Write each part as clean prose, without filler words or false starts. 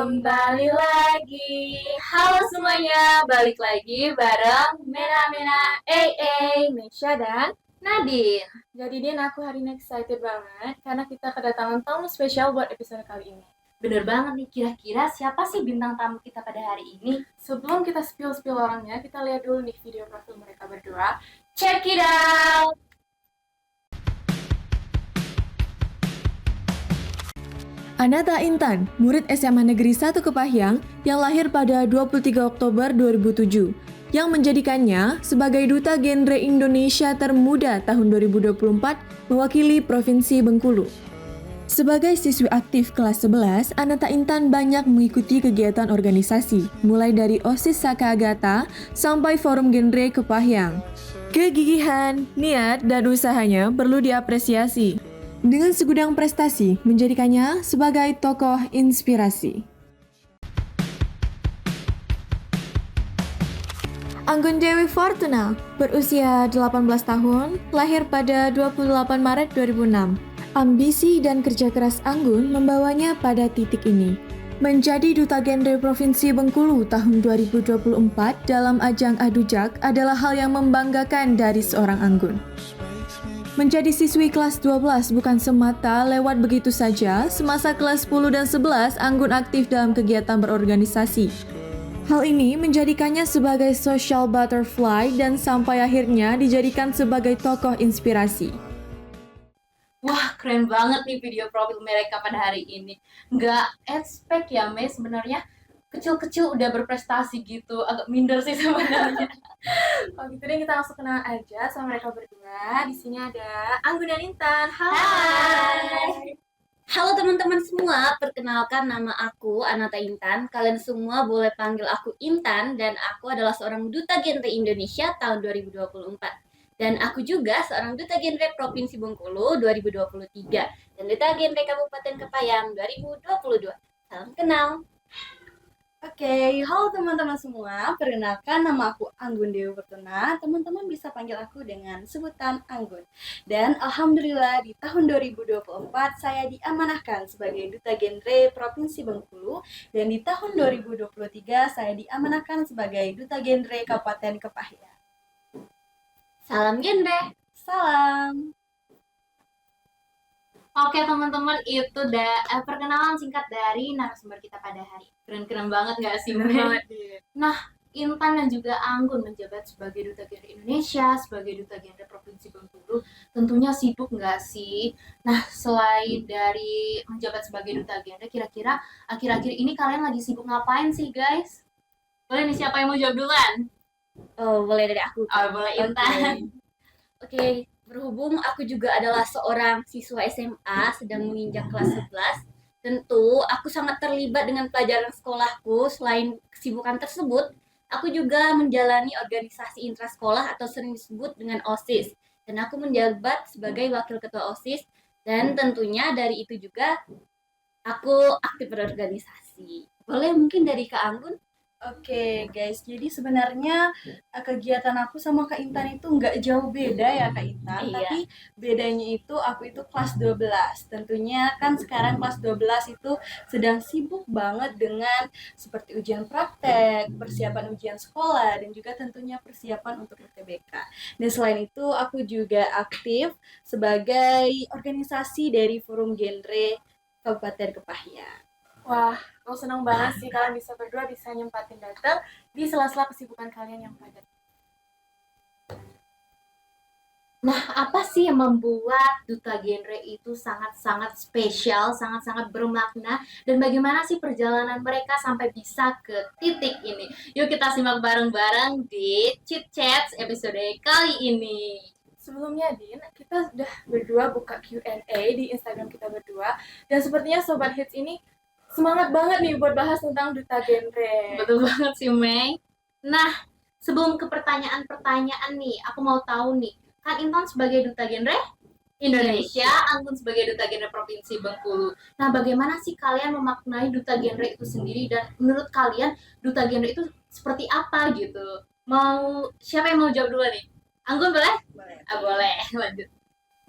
Kembali lagi. Halo semuanya, balik lagi bareng Mena Mesya dan Nadine. Jadi Din, aku hari ini excited banget karena kita kedatangan tamu spesial buat episode kali ini. Bener banget nih, kira-kira siapa sih bintang tamu kita pada hari ini? Sebelum kita spill orangnya, kita lihat dulu nih video profil mereka berdua. Check it out! Anata Intan, murid SMA Negeri 1 Kepahyang yang lahir pada 23 Oktober 2007, yang menjadikannya sebagai Duta Genre Indonesia Termuda tahun 2024 mewakili Provinsi Bengkulu. Sebagai siswi aktif kelas 11, Anata Intan banyak mengikuti kegiatan organisasi, mulai dari OSIS Saka Agatha sampai Forum Genre Kepahyang. Kegigihan, niat, dan usahanya perlu diapresiasi. Dengan segudang prestasi, menjadikannya sebagai tokoh inspirasi. Anggun Dewi Fortuna, berusia 18 tahun, lahir pada 28 Maret 2006. Ambisi dan kerja keras Anggun membawanya pada titik ini. Menjadi Duta Genre Provinsi Bengkulu tahun 2024 dalam ajang Adujak adalah hal yang membanggakan dari seorang Anggun. Menjadi siswi kelas 12 bukan semata lewat begitu saja, semasa kelas 10 dan 11 Anggun aktif dalam kegiatan berorganisasi. Hal ini menjadikannya sebagai social butterfly dan sampai akhirnya dijadikan sebagai tokoh inspirasi. Wah, keren banget nih video profil mereka pada hari ini. Nggak expect ya, Mei, sebenarnya kecil-kecil udah berprestasi gitu. Agak minder sih sebenarnya. Kalau gitu deh, kita langsung kenal aja sama mereka berdua. Di sini ada Anggun dan Intan. Hai. Halo teman-teman semua, perkenalkan nama aku Anata Intan. Kalian semua boleh panggil aku Intan dan aku adalah seorang Duta Genre Indonesia tahun 2024. Dan aku juga seorang Duta Genre Provinsi Bengkulu 2023 dan Duta Genre Kabupaten Kepahyang 2022. Salam kenal. Oke, halo teman-teman semua. Perkenalkan nama aku Anggun Dewi Fortuna. Teman-teman bisa panggil aku dengan sebutan Anggun. Dan alhamdulillah di tahun 2024 saya diamanahkan sebagai Duta Genre Provinsi Bengkulu dan di tahun 2023 saya diamanahkan sebagai Duta Genre Kabupaten Kepahyang. Salam genre. Salam. Oke teman-teman, itu perkenalan singkat dari narasumber kita pada hari. Keren-keren banget nggak sih, Mei? Nah, Intan dan juga Anggun menjabat sebagai Duta Genre Indonesia, sebagai Duta Genre Provinsi Bengkulu, tentunya sibuk nggak sih? Nah, selain dari menjabat sebagai Duta Genre, kira-kira akhir-akhir ini kalian lagi sibuk ngapain sih, guys? Boleh nih, siapa yang mau jawab duluan? Oh, boleh dari aku. Oh, boleh Intan. Oke, berhubung aku juga adalah seorang siswa SMA sedang menginjak kelas 11, tentu aku sangat terlibat dengan pelajaran sekolahku. Selain kesibukan tersebut, aku juga menjalani organisasi intrasekolah atau sering disebut dengan OSIS. Dan aku menjabat sebagai wakil ketua OSIS dan tentunya dari itu juga aku aktif berorganisasi. Boleh mungkin dari Kak Anggun? Oke guys, jadi sebenarnya kegiatan aku sama Kak Intan itu nggak jauh beda ya Kak Intan. Iya. Tapi bedanya itu aku itu kelas 12. Tentunya kan sekarang kelas 12 itu sedang sibuk banget dengan seperti ujian praktek, persiapan ujian sekolah, dan juga tentunya persiapan untuk UTBK. Dan selain itu aku juga aktif sebagai organisasi dari Forum Genre Kabupaten Kepahyang. Wah, aku senang banget sih kalian berdua bisa nyempatin datang di sela-sela kesibukan kalian yang padat. Nah, apa sih yang membuat Duta Genre itu sangat-sangat spesial, sangat-sangat bermakna, dan bagaimana sih perjalanan mereka sampai bisa ke titik ini? Yuk kita simak bareng-bareng di Chit Chats episode kali ini. Sebelumnya, Din, kita sudah berdua buka Q&A di Instagram kita berdua, dan sepertinya Sobat Hits ini semangat banget nih buat bahas tentang Duta Genre. Betul banget sih, Mei. Nah, sebelum ke pertanyaan-pertanyaan nih, aku mau tahu nih, kan Intan sebagai Duta Genre Indonesia, Anggun sebagai Duta Genre Provinsi Bengkulu. Nah, bagaimana sih kalian memaknai Duta Genre itu sendiri, dan menurut kalian Duta Genre itu seperti apa gitu? Siapa yang mau jawab dulu nih? Anggun boleh? Boleh. Boleh, lanjut.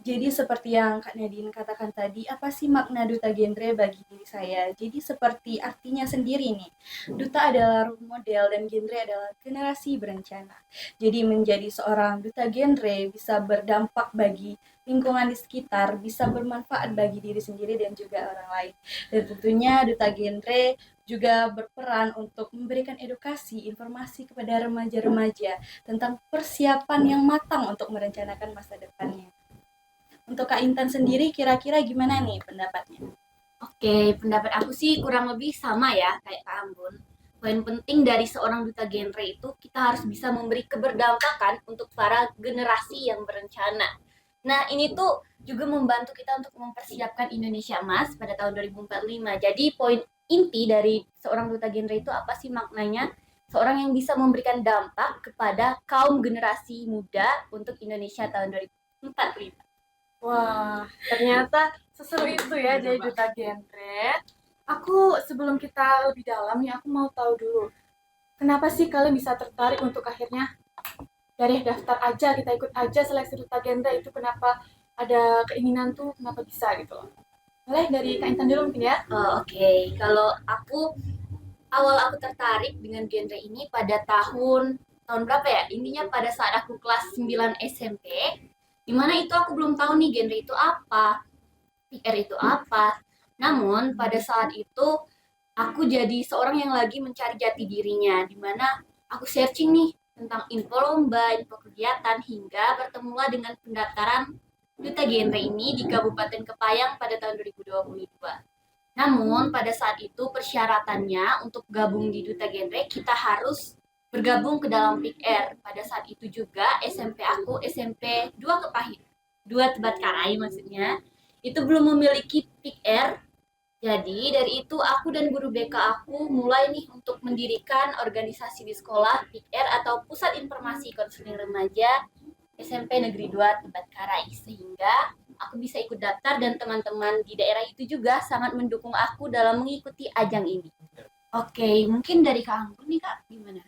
Jadi seperti yang Kak Nadine katakan tadi, apa sih makna duta genre bagi diri saya? Jadi seperti artinya sendiri nih, duta adalah role model dan genre adalah generasi berencana. Jadi menjadi seorang duta genre bisa berdampak bagi lingkungan di sekitar, bisa bermanfaat bagi diri sendiri dan juga orang lain. Dan tentunya duta genre juga berperan untuk memberikan edukasi, informasi kepada remaja-remaja tentang persiapan yang matang untuk merencanakan masa depannya. Untuk Kak Intan sendiri kira-kira gimana nih pendapatnya? Oke, pendapat aku sih kurang lebih sama ya kayak Kak Ambon. Poin penting dari seorang duta genre itu kita harus bisa memberi keberdampakan untuk para generasi yang berencana. Nah, ini tuh juga membantu kita untuk mempersiapkan Indonesia Emas pada tahun 2045. Jadi poin inti dari seorang duta genre itu apa sih maknanya? Seorang yang bisa memberikan dampak kepada kaum generasi muda untuk Indonesia tahun 2045. Wah, ternyata seseru itu ya jadi duta genre. Aku sebelum kita lebih dalam nih, aku mau tahu dulu. Kenapa sih kalian bisa tertarik untuk akhirnya dari daftar aja, kita ikut aja seleksi duta genre itu kenapa ada keinginan tuh, kenapa bisa gitu loh. Boleh dari Kak Intan dulu mungkin ya? Oke. Kalau awal aku tertarik dengan genre ini pada tahun berapa ya? Intinya pada saat aku kelas 9 SMP, dimana itu aku belum tahu nih genre itu apa, PR itu apa. Namun pada saat itu aku jadi seorang yang lagi mencari jati dirinya, dimana aku searching nih tentang info lomba, info kegiatan, hingga bertemulah dengan pendaftaran duta genre ini di Kabupaten Kepayang pada tahun 2022. Namun pada saat itu persyaratannya untuk gabung di duta genre kita harus bergabung ke dalam PIKR. Pada saat itu juga SMP aku SMP 2 Kepahit, 2 Tebatkarai maksudnya, itu belum memiliki PIKR. Jadi dari itu aku dan guru BK aku mulai nih untuk mendirikan organisasi di sekolah PIKR atau Pusat Informasi Konseling Remaja SMP Negeri 2 Tebatkarai, sehingga aku bisa ikut daftar dan teman-teman di daerah itu juga sangat mendukung aku dalam mengikuti ajang ini. Oke, mungkin dari Kak Anggun nih Kak, gimana?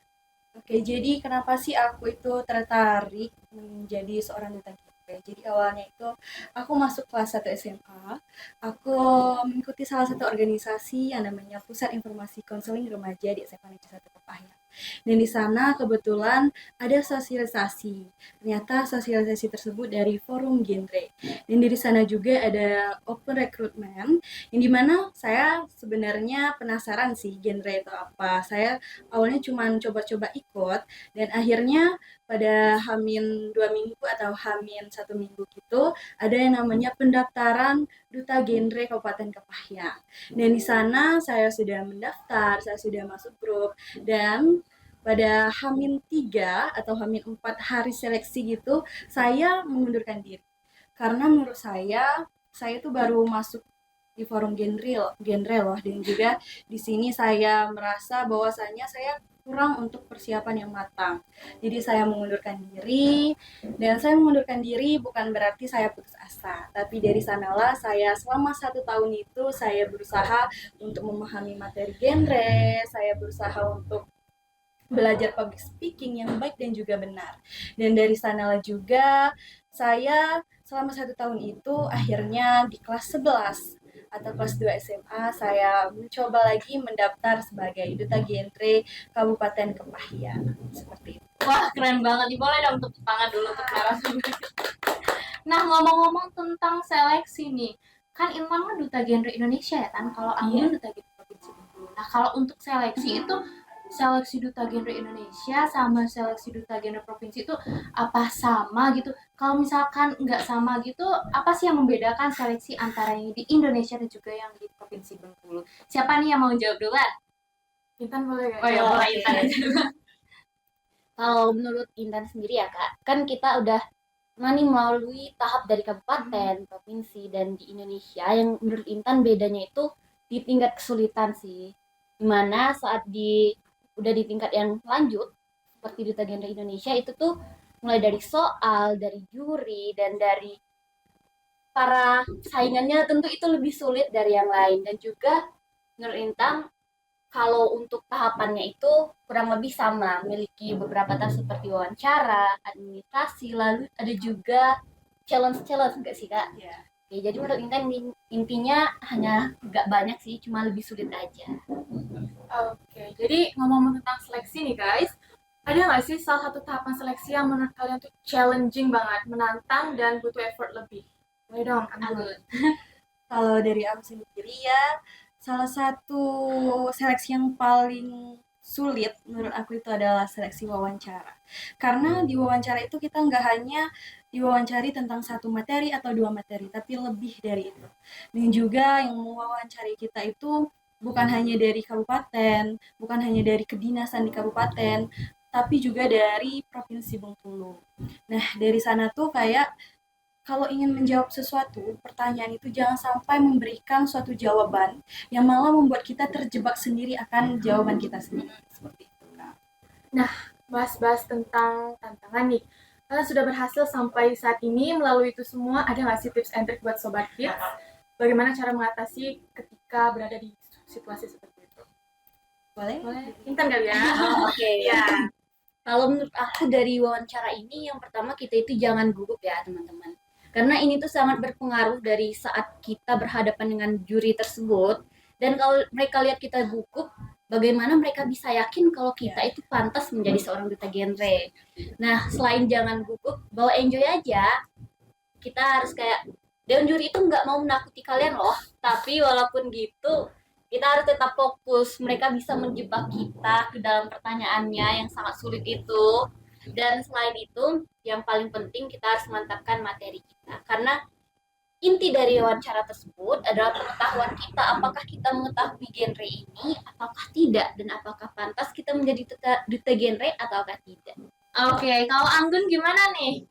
Oke, jadi kenapa sih aku itu tertarik menjadi seorang duta genre? Jadi awalnya itu aku masuk kelas 1 SMA, aku mengikuti salah satu organisasi yang namanya Pusat Informasi Konseling Remaja di SMA Negeri 1 Kepahang. Dan di sana kebetulan ada sosialisasi. Ternyata sosialisasi tersebut dari forum genre. Dan di sana juga ada open recruitment, yang dimana saya sebenarnya penasaran sih genre itu apa. Saya awalnya cuma coba-coba ikut, dan akhirnya pada Hamin 2 minggu atau Hamin 1 minggu gitu ada yang namanya pendaftaran duta genre Kabupaten Kepahyang. Dan di sana saya sudah mendaftar, saya sudah masuk grup, dan pada Hamin 3 atau Hamin 4 hari seleksi gitu saya mengundurkan diri. Karena menurut saya itu baru masuk di forum genre loh, dan juga di sini saya merasa bahwasanya saya kurang untuk persiapan yang matang. Jadi saya mengundurkan diri, dan saya mengundurkan diri bukan berarti saya putus asa, tapi dari sanalah saya selama 1 tahun itu saya berusaha untuk memahami materi genre, saya berusaha untuk belajar public speaking yang baik dan juga benar. Dan dari sanalah juga saya selama 1 tahun itu akhirnya di kelas 11 atau kelas 2 SMA saya mencoba lagi mendaftar sebagai duta genre Kabupaten Kepahyang. Seperti itu. Wah, keren banget nih. Boleh dong tepuk tangan dulu untuk narasumber. Nah, ngomong-ngomong tentang seleksi nih. Kan Intan kan duta genre Indonesia ya kan? Kalau Anggun duta genre Provinsi Bengkulu. Nah, kalau untuk seleksi itu seleksi duta genre Indonesia sama seleksi duta genre provinsi itu apa sama gitu? Kalau misalkan nggak sama gitu, apa sih yang membedakan seleksi antara yang di Indonesia dan juga yang di Provinsi Bengkulu? Siapa nih yang mau jawab duluan? Intan boleh gak? Oh ya, mulai Oke. Intan aja dulu. Kalau menurut Intan sendiri ya Kak, kan kita udah melalui tahap dari kabupaten, provinsi, dan di Indonesia. Yang menurut Intan bedanya itu di tingkat kesulitan sih. Dimana saat udah di tingkat yang lanjut, seperti duta genre Indonesia, itu tuh mulai dari soal, dari juri, dan dari para saingannya tentu itu lebih sulit dari yang lain. Dan juga menurut Intan, kalau untuk tahapannya itu kurang lebih sama, memiliki beberapa tahap seperti wawancara, administrasi, lalu ada juga challenge nggak sih Kak? Ya. Oke, jadi menurut Intan intinya hanya nggak banyak sih, cuma lebih sulit aja. Oke, jadi ngomong tentang seleksi nih guys, ada nggak sih salah satu tahapan seleksi yang menurut kalian tuh challenging banget, menantang dan butuh effort lebih? Boleh dong, Anggun. Kalau dari aku sendiri ya, salah satu seleksi yang paling sulit menurut aku itu adalah seleksi wawancara. Karena di wawancara itu kita nggak hanya diwawancari tentang satu materi atau dua materi, tapi lebih dari itu. Dan juga yang mewawancari kita itu bukan hanya dari kabupaten, bukan hanya dari kedinasan di kabupaten, tapi juga dari Provinsi Bengkulu. Nah, dari sana tuh kayak kalau ingin menjawab sesuatu, pertanyaan itu jangan sampai memberikan suatu jawaban yang malah membuat kita terjebak sendiri akan jawaban kita sendiri. Seperti itu, Kak. Bahas-bahas tentang tantangan nih. Kalian sudah berhasil sampai saat ini melalui itu semua. Ada nggak sih tips and trick buat Sobat Kids? Bagaimana cara mengatasi ketika berada di situasi seperti itu? Boleh? Boleh? Intan kali ya? Oke. Ya. Kalau menurut aku dari wawancara ini yang pertama kita itu jangan gugup ya teman-teman. Karena ini tuh sangat berpengaruh dari saat kita berhadapan dengan juri tersebut. Dan kalau mereka lihat kita gugup, bagaimana mereka bisa yakin kalau kita itu pantas menjadi seorang duta genre. Nah, selain jangan gugup, bawa enjoy aja. Kita harus kayak, dewan juri itu nggak mau menakuti kalian loh. Tapi walaupun gitu, kita harus tetap fokus. Mereka bisa menjebak kita ke dalam pertanyaannya yang sangat sulit itu. Dan selain itu, yang paling penting kita harus mantapkan materi kita. Karena inti dari wawancara tersebut adalah pengetahuan kita. Apakah kita mengetahui genre ini, apakah tidak, dan apakah pantas kita menjadi duta genre ataukah tidak. Oke, kalau Anggun gimana nih?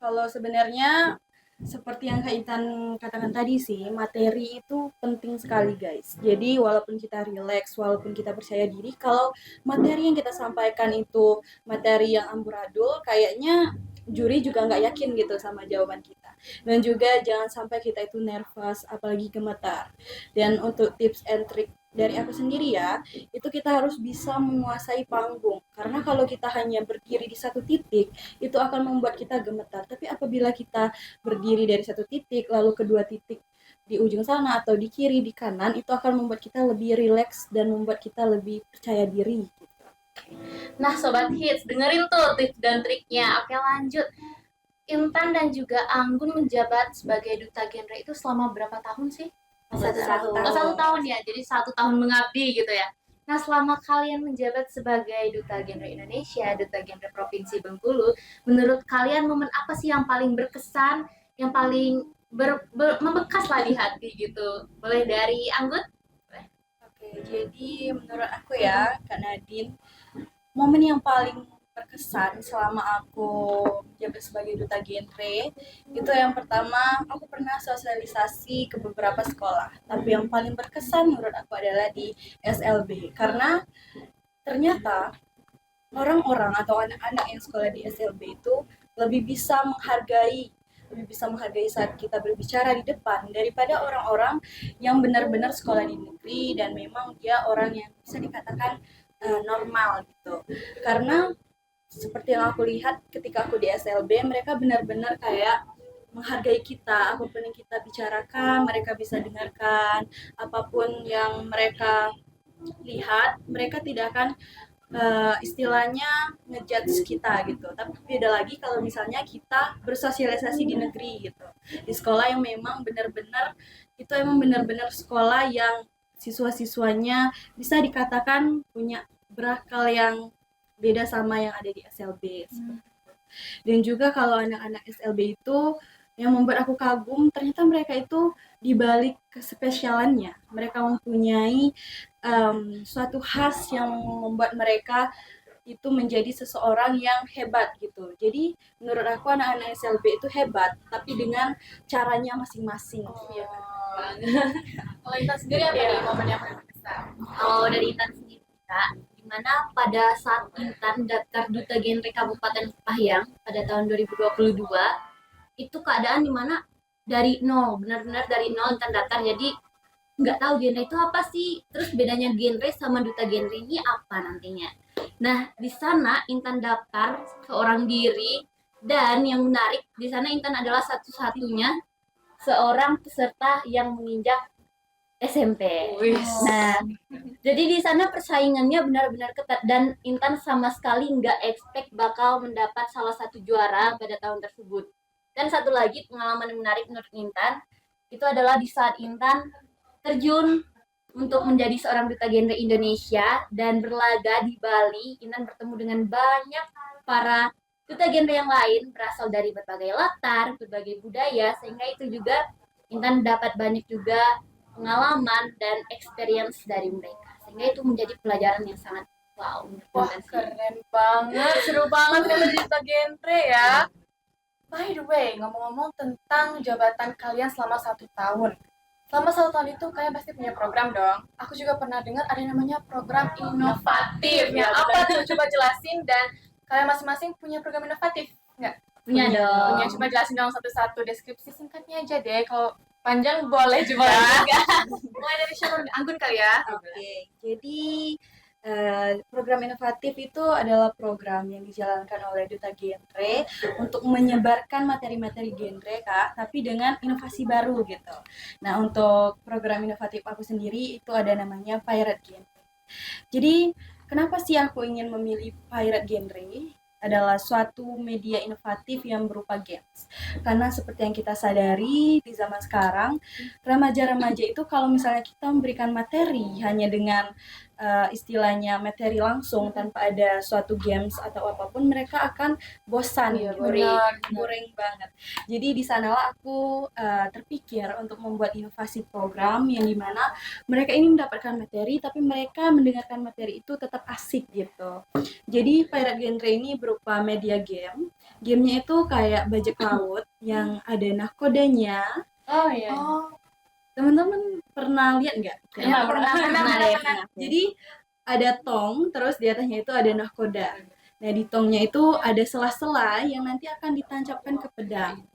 Kalau sebenarnya seperti yang Kak Intan katakan tadi sih, materi itu penting sekali guys. Jadi walaupun kita relax, walaupun kita percaya diri, kalau materi yang kita sampaikan itu materi yang amburadul, kayaknya juri juga nggak yakin gitu sama jawaban kita. Dan juga jangan sampai kita itu nervous, apalagi gemetar. Dan untuk tips and trick dari aku sendiri ya, itu kita harus bisa menguasai panggung. Karena kalau kita hanya berdiri di satu titik, itu akan membuat kita gemetar. Tapi apabila kita berdiri dari satu titik, lalu kedua titik di ujung sana atau di kiri, di kanan, itu akan membuat kita lebih rileks dan membuat kita lebih percaya diri. Gitu. Nah, Sobat Hits, dengerin tuh tips dan triknya. Oke, lanjut. Intan dan juga Anggun menjabat sebagai duta genre itu selama berapa tahun sih? Satu tahun. Oh, 1 tahun ya, jadi 1 tahun mengabdi gitu ya. Nah, selama kalian menjabat sebagai duta genre Indonesia, duta genre Provinsi Bengkulu, menurut kalian momen apa sih yang paling berkesan, yang paling membekas lah di hati gitu? Boleh dari Anggun? Oke, jadi menurut aku ya, Kak Nadine, momen yang paling berkesan selama aku menjabat sebagai duta genre itu yang pertama aku pernah sosialisasi ke beberapa sekolah, tapi yang paling berkesan menurut aku adalah di SLB karena ternyata orang-orang atau anak-anak yang sekolah di SLB itu lebih bisa menghargai saat kita berbicara di depan daripada orang-orang yang benar-benar sekolah di negeri dan memang dia orang yang bisa dikatakan normal gitu. Karena seperti yang aku lihat ketika aku di SLB, mereka benar-benar kayak menghargai kita, apapun yang kita bicarakan, mereka bisa dengarkan, apapun yang mereka lihat, mereka tidak akan istilahnya ngejudge kita gitu. Tapi beda lagi kalau misalnya kita bersosialisasi di negeri gitu, di sekolah yang memang benar-benar itu emang benar-benar sekolah yang siswa-siswanya bisa dikatakan punya berakal yang beda sama yang ada di SLB. Dan juga kalau anak-anak SLB itu yang membuat aku kagum, ternyata mereka itu dibalik kespesialannya, mereka mempunyai suatu khas yang membuat mereka itu menjadi seseorang yang hebat gitu. Jadi menurut aku anak-anak SLB itu hebat, tapi dengan caranya masing-masing. Iya. Kalau Intan sendiri apa nih momen yang paling berkesan? Kalau dari Intan sendiri Kak, dimana pada saat Intan daftar duta genre Kabupaten Kepahyang pada tahun 2022 itu keadaan dimana dari nol, benar-benar dari nol Intan daftar, jadi nggak tahu genre itu apa sih, terus bedanya genre sama duta genre ini apa nantinya. Nah, di sana Intan daftar seorang diri Dan yang menarik di sana Intan adalah satu-satunya seorang peserta yang menginjak SMP. Nah, jadi di sana persaingannya benar-benar ketat dan Intan sama sekali nggak expect bakal mendapat salah satu juara pada tahun tersebut. Dan satu lagi pengalaman yang menarik menurut Intan itu adalah di saat Intan terjun untuk menjadi seorang duta genre Indonesia dan berlaga di Bali. Intan bertemu dengan banyak para duta genre yang lain berasal dari berbagai latar, berbagai budaya, sehingga itu juga Intan dapat banyak juga pengalaman dan experience dari mereka, sehingga itu menjadi pelajaran yang sangat wow menurut Wah, Intan sih. keren banget, seru banget nih menjadi genre ya. By the way, ngomong-ngomong tentang jabatan kalian selama 1 tahun. Selama 1 tahun itu kalian pasti punya program dong. Aku juga pernah dengar ada yang namanya program inovatif. Yang apa tuh? Coba jelasin, dan kalian masing-masing punya program inovatif nggak? Punya dong. Punya, coba jelasin dong satu-satu, deskripsi singkatnya aja deh. Kalau panjang boleh juga. Mulai dari siapa? Anggun kali ya. Oke, jadi program inovatif itu adalah program yang dijalankan oleh Duta Genre untuk menyebarkan materi-materi genre, Kak, tapi dengan inovasi baru gitu. Nah, untuk program inovatif aku sendiri itu ada namanya Pirate Genre. Jadi, kenapa sih aku ingin memilih Pirate Genre? Adalah suatu media inovatif yang berupa games. Karena seperti yang kita sadari di zaman sekarang, remaja-remaja itu kalau misalnya kita memberikan materi hanya dengan istilahnya materi langsung tanpa ada suatu games atau apapun, mereka akan bosan, Iya, boring banget. Jadi di sanalah aku terpikir untuk membuat inovasi program yang dimana mereka ini mendapatkan materi tapi mereka mendengarkan materi itu tetap asik gitu. Jadi Pirate Genre ini berupa media game. Gamenya itu kayak bajak laut yang ada nahkodanya. Oh iya. Teman-teman pernah lihat nggak? Pernah. Jadi ada tong, terus di atasnya itu ada nahkoda. Nah, di tongnya itu ada sela-sela yang nanti akan ditancapkan ke pedang.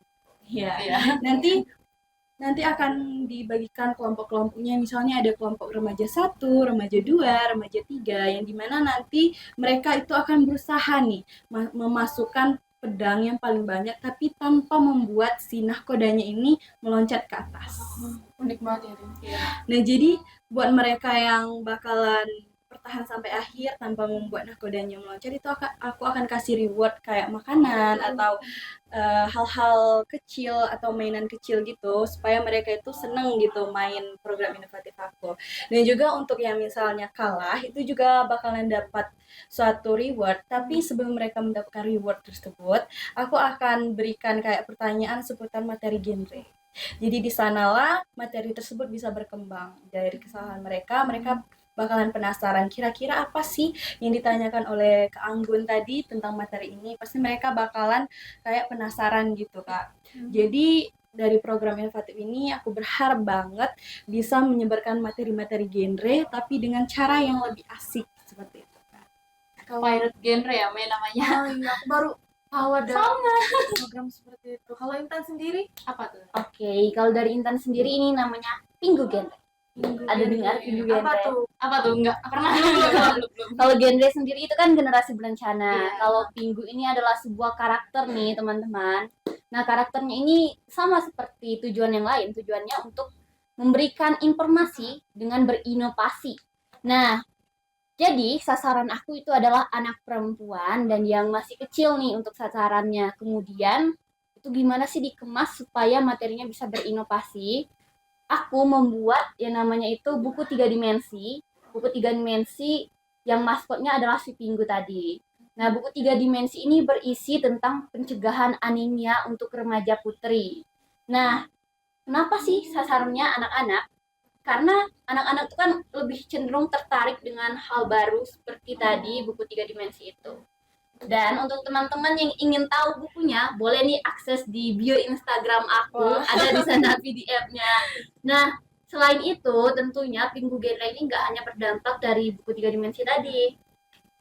Ya, nanti akan dibagikan kelompok-kelompoknya. Misalnya ada kelompok remaja 1, remaja 2, remaja 3, yang dimana nanti mereka itu akan berusaha nih memasukkan pedang yang paling banyak, tapi tanpa membuat si nahkodanya ini meloncat ke atas. Unik banget ya. Nah, jadi buat mereka yang bakalan bertahan sampai akhir tanpa membuat nahkodanya meloncat, itu aku akan kasih reward kayak makanan atau hal-hal kecil atau mainan kecil gitu, supaya mereka itu seneng gitu main program inovatif aku. Dan juga untuk yang misalnya kalah, itu juga bakalan dapat suatu reward, tapi sebelum mereka mendapatkan reward tersebut, aku akan berikan kayak pertanyaan seputar materi genre. Jadi di sanalah materi tersebut bisa berkembang. Dari kesalahan mereka bakalan penasaran kira-kira apa sih yang ditanyakan oleh Kak Anggun tadi tentang materi ini. Pasti mereka bakalan kayak penasaran gitu, Kak. Jadi dari program inovatif ini aku berharap banget bisa menyebarkan materi-materi genre tapi dengan cara yang lebih asik seperti itu, Kak. Pirate Genre ya namanya. Oh iya, aku baru tahu ada program seperti itu. Kalau Intan sendiri? Apa tuh? Oke, kalau dari Intan sendiri ini namanya Pingu Genre. Ada dengar Pingu Genre? Apa tuh? Apa tuh? Enggak pernah. Belum. Kalau genre sendiri itu kan generasi berencana. Iya. Kalau Pingu ini adalah sebuah karakter nih, teman-teman. Nah, karakternya ini sama seperti tujuan yang lain. Tujuannya untuk memberikan informasi dengan berinovasi. Nah, jadi sasaran aku itu adalah anak perempuan dan yang masih kecil nih untuk sasarannya. Kemudian itu gimana sih dikemas supaya materinya bisa berinovasi? Aku membuat yang namanya itu buku 3 dimensi. Buku 3 dimensi yang maskotnya adalah si Pingu tadi. Nah, buku 3 dimensi ini berisi tentang pencegahan anemia untuk remaja putri. Nah, kenapa sih sasarannya anak-anak? Karena anak-anak itu kan lebih cenderung tertarik dengan hal baru seperti tadi buku 3 dimensi itu. Dan untuk teman-teman yang ingin tahu bukunya, boleh nih akses di bio Instagram aku, ada di sana PDF-nya. Nah, selain itu tentunya Pingu Genre ini nggak hanya berdampak dari buku 3 dimensi tadi,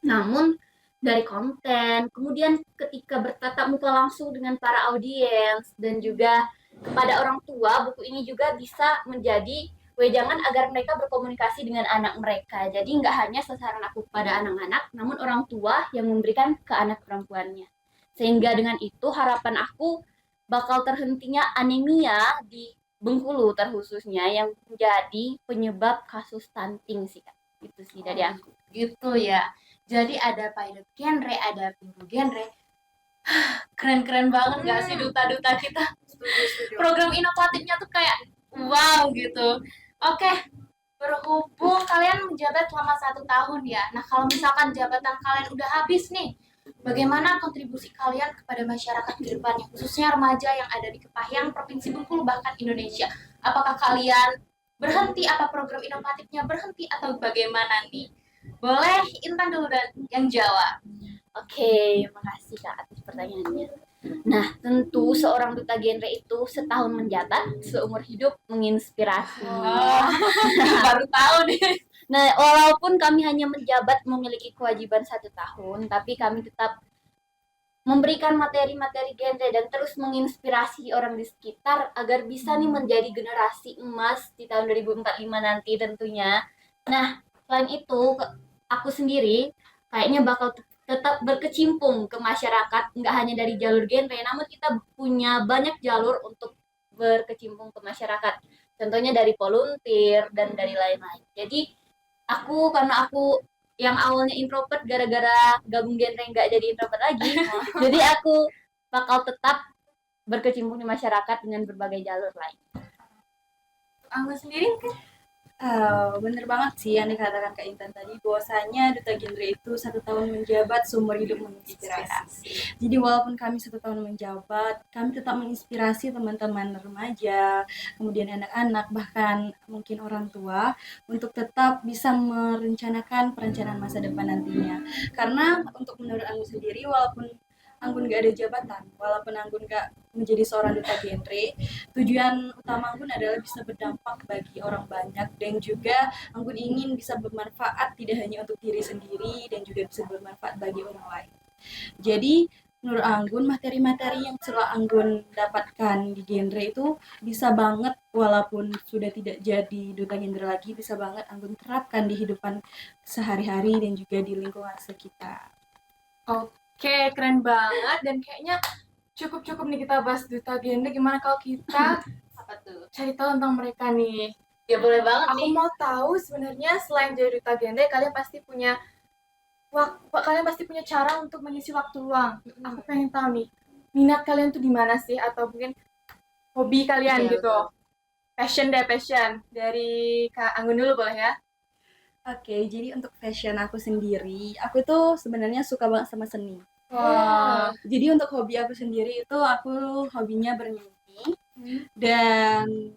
namun dari konten, kemudian ketika bertatap muka langsung dengan para audiens, dan juga kepada orang tua, buku ini juga bisa menjadi wejangan agar mereka berkomunikasi dengan anak mereka. Jadi nggak hanya sasaran aku pada anak-anak, namun orang tua yang memberikan ke anak perempuannya. Sehingga dengan itu harapan aku bakal terhentinya anemia di Bengkulu terkhususnya yang menjadi penyebab kasus stunting sih Kak. Itu sih dari aku. Gitu ya. Jadi ada pilot genre, ada pingu genre. Keren-keren banget gak sih duta-duta kita? Program inovatifnya tuh kayak wow gitu. Oke, berhubung kalian menjabat selama 1 tahun ya. Nah, kalau misalkan jabatan kalian udah habis nih, bagaimana kontribusi kalian kepada masyarakat ke depannya, khususnya remaja yang ada di Kepahyang, Provinsi Bengkulu, bahkan Indonesia? Apakah kalian berhenti, apa program inovatifnya berhenti, atau bagaimana nih? Boleh Intan dulu dan yang jawab. Oke, makasih Kak atas pertanyaannya. Nah, tentu seorang duta genre itu setahun menjabat, seumur hidup menginspirasi. Baru tahu nih. Nah, walaupun kami hanya menjabat memiliki kewajiban 1 tahun, tapi kami tetap memberikan materi-materi genre dan terus menginspirasi orang di sekitar agar bisa nih menjadi generasi emas di tahun 2045 nanti tentunya. Nah, selain itu, aku sendiri kayaknya bakal tetap berkecimpung ke masyarakat, nggak hanya dari jalur genre, namun kita punya banyak jalur untuk berkecimpung ke masyarakat. Contohnya dari volunteer dan dari lain-lain. Jadi, karena aku yang awalnya introvert gara-gara gabung genre nggak jadi introvert lagi, jadi aku bakal tetap berkecimpung di masyarakat dengan berbagai jalur lain. Angga sendiri mungkin? Bener banget sih yang dikatakan Kak Intan tadi, bahwasanya duta genre itu 1 tahun menjabat, seumur hidup menginspirasi. Jadi walaupun kami 1 tahun menjabat, kami tetap menginspirasi teman-teman remaja, kemudian anak-anak, bahkan mungkin orang tua untuk tetap bisa merencanakan perencanaan masa depan nantinya. Karena untuk menurut Anggun sendiri, walaupun Anggun gak ada jabatan, walaupun Anggun gak menjadi seorang duta genre, tujuan utama Anggun adalah bisa berdampak bagi orang banyak, dan juga Anggun ingin bisa bermanfaat tidak hanya untuk diri sendiri dan juga bisa bermanfaat bagi orang lain. Jadi menurut Anggun, materi-materi yang telah Anggun dapatkan di genre itu bisa banget, walaupun sudah tidak jadi duta genre lagi, bisa banget Anggun terapkan di kehidupan sehari-hari dan juga di lingkungan sekitar. Oke, keren banget dan kayaknya cukup nih kita bahas duta genre. Gimana kalau kita Apa tuh? cari tahu tentang mereka nih? Ya boleh banget Aku nih. mau tahu sebenarnya selain jadi duta genre, kalian pasti punya cara untuk mengisi waktu luang. Aku pengen tahu nih, minat kalian tuh di mana sih, atau mungkin hobi kalian Iya, gitu. Passion dari Kak Anggun dulu boleh ya? Oke, jadi untuk fashion aku sendiri, aku tuh sebenarnya suka banget sama seni. Wah. Jadi untuk hobi aku sendiri itu aku hobinya bernyanyi, dan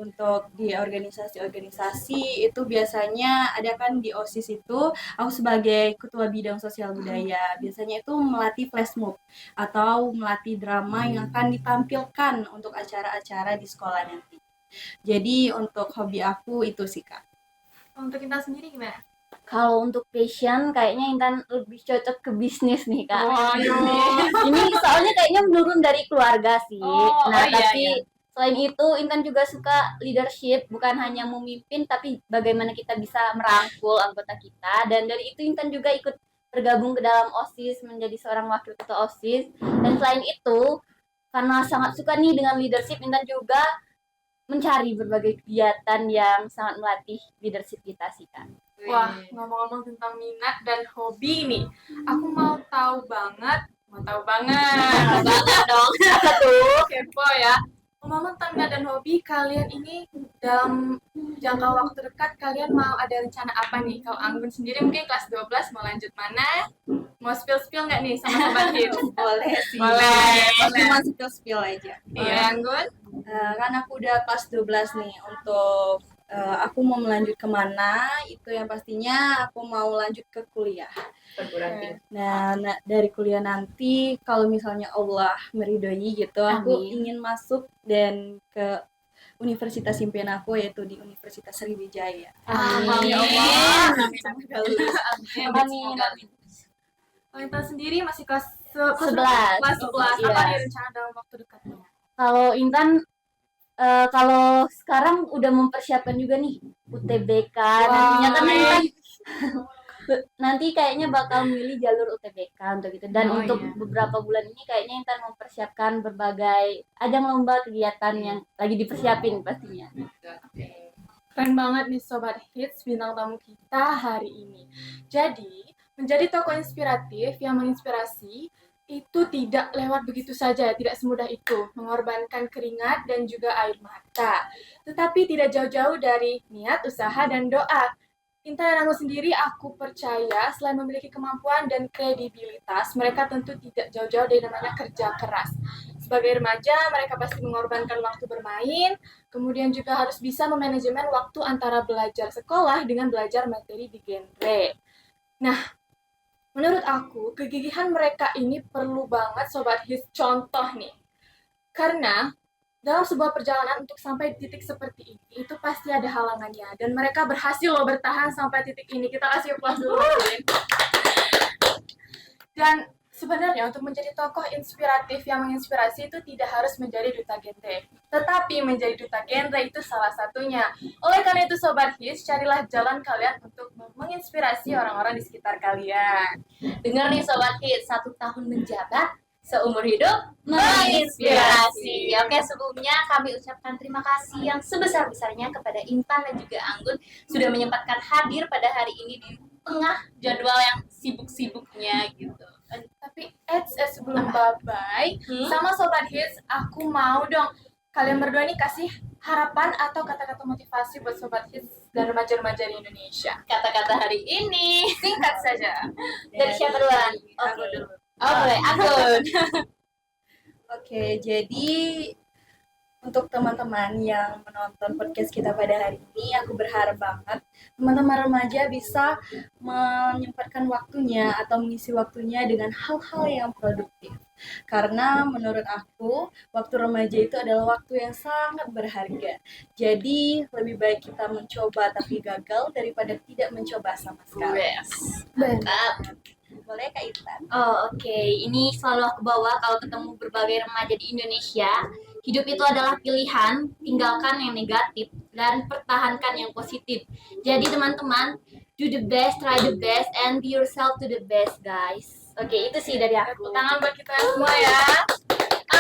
untuk di organisasi-organisasi itu biasanya ada kan di OSIS itu aku sebagai ketua bidang sosial budaya, biasanya itu melatih flash mob atau melatih drama yang akan ditampilkan untuk acara-acara di sekolah nanti. Jadi untuk hobi aku itu sih Kak. Untuk kita sendiri gimana? Kalau untuk passion, kayaknya Intan lebih cocok ke bisnis nih Kak. Waduh. Ini soalnya kayaknya menurun dari keluarga sih. Iya, Tapi iya. selain itu Intan juga suka leadership, bukan hanya memimpin, tapi bagaimana kita bisa merangkul anggota kita. Dan dari itu Intan juga ikut bergabung ke dalam OSIS, menjadi seorang wakil ketua OSIS. Dan selain itu, karena sangat suka nih dengan leadership, Intan juga mencari berbagai kegiatan yang sangat melatih leadership kita sih Kak. Wah, ngomong-ngomong tentang minat dan hobi nih, aku mau tahu banget Banget dong. apa tuh, kepo ya. Ngomong tentang minat dan hobi, kalian ini dalam jangka waktu dekat kalian mau ada rencana apa nih? Kalau Anggun sendiri mungkin kelas 12 mau lanjut mana? Mau spill nggak nih sama Sobat Hits? Boleh sih. Boleh. Cuma spill aja. Iya, Anggun? Kan aku udah kelas 12 nih, untuk aku mau melanjut kemana, itu yang pastinya aku mau lanjut ke kuliah. Perguruan tinggi. Nah, dari kuliah nanti kalau misalnya Allah meridhoi gitu, aku Amin. ingin masuk dan ke universitas impian aku, yaitu di Universitas Sriwijaya. Amin. Ya Allah. Amin. Kalau Intan sendiri masih kelas 11. Kelas 11. Iya. Apa nih rencana dalam waktu dekatnya? Kalau Intan kalau sekarang udah mempersiapkan juga nih UTBK nantinya kan Intan nanti kayaknya bakal milih jalur UTBK untuk itu. Dan Oh, untuk iya. beberapa bulan ini kayaknya Intan mempersiapkan berbagai ajang lomba kegiatan yang lagi dipersiapin pastinya. Keren banget nih Sobat Hits bintang tamu kita hari ini. Jadi, menjadi tokoh inspiratif yang menginspirasi itu tidak lewat begitu saja, tidak semudah itu. Mengorbankan keringat dan juga air mata. Tetapi tidak jauh-jauh dari niat, usaha, dan doa. Intan dan aku sendiri, aku percaya selain memiliki kemampuan dan kredibilitas, mereka tentu tidak jauh-jauh dari namanya kerja keras. Sebagai remaja, mereka pasti mengorbankan waktu bermain, kemudian juga harus bisa memanajemen waktu antara belajar sekolah dengan belajar materi di genre. Nah, menurut aku, kegigihan mereka ini perlu banget Sobat Hits contoh nih. Karena dalam sebuah perjalanan untuk sampai di titik seperti ini, itu pasti ada halangannya. Dan mereka berhasil loh bertahan sampai titik ini. Kita kasih aplaus dulu. Lin. Dan sebenarnya untuk menjadi tokoh inspiratif yang menginspirasi itu tidak harus menjadi duta genre. Tetapi menjadi duta genre itu salah satunya. Oleh karena itu Sobat Hits, carilah jalan kalian untuk menginspirasi orang-orang di sekitar kalian. Dengar nih Sobat Hits, 1 tahun menjabat, seumur hidup menginspirasi. Oke, sebelumnya kami ucapkan terima kasih yang sebesar-besarnya kepada Intan dan juga Anggun sudah menyempatkan hadir pada hari ini di tengah jadwal yang sibuk-sibuknya gitu. Tapi sebelum bye-bye, sama Sobat Hits, aku mau dong kalian berdua nih kasih harapan atau kata-kata motivasi buat Sobat Hits dan remaja-remaja di Indonesia. Kata-kata hari ini. Singkat saja. Dari siapa duluan? Aku Oke. dulu. Oh, boleh, Anggun. Oke, jadi untuk teman-teman yang menonton podcast kita pada hari ini, aku berharap banget teman-teman remaja bisa menyempatkan waktunya atau mengisi waktunya dengan hal-hal yang produktif. Karena menurut aku, waktu remaja itu adalah waktu yang sangat berharga. Jadi, lebih baik kita mencoba tapi gagal daripada tidak mencoba sama sekali. Yes. Mantap. Boleh Kak Intan? Oh, oke. Ini selalu aku bawa kalau ketemu berbagai remaja di Indonesia. Hidup itu adalah pilihan, tinggalkan yang negatif dan pertahankan yang positif. Jadi teman-teman, do the best, try the best, and be yourself to the best, guys. Oke, itu sih dari aku. Tepuk tangan buat kita semua ya.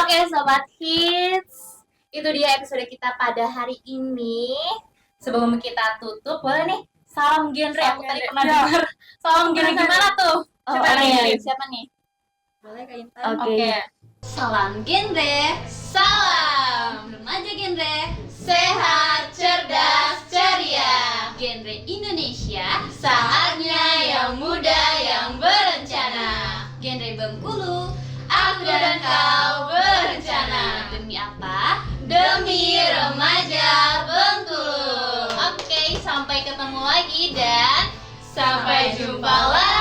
Oke, Sobat Hits. Itu dia episode kita pada hari ini. Sebelum kita tutup, boleh nih salam genre. Salam Aku tadi genre. pernah Ya. dengar. Salam genre gimana tuh? Siapa Siapa nih? nih? Siapa nih? Boleh Kak Intan? Oke. Salam genre, Salam. remaja genre, Sehat, cerdas, ceria. genre Indonesia, Saatnya yang muda yang berencana. genre Bengkulu. Aku dan kau berencana. Demi apa? Demi remaja Bengkulu. Oke, sampai ketemu lagi dan sampai jumpa lagi.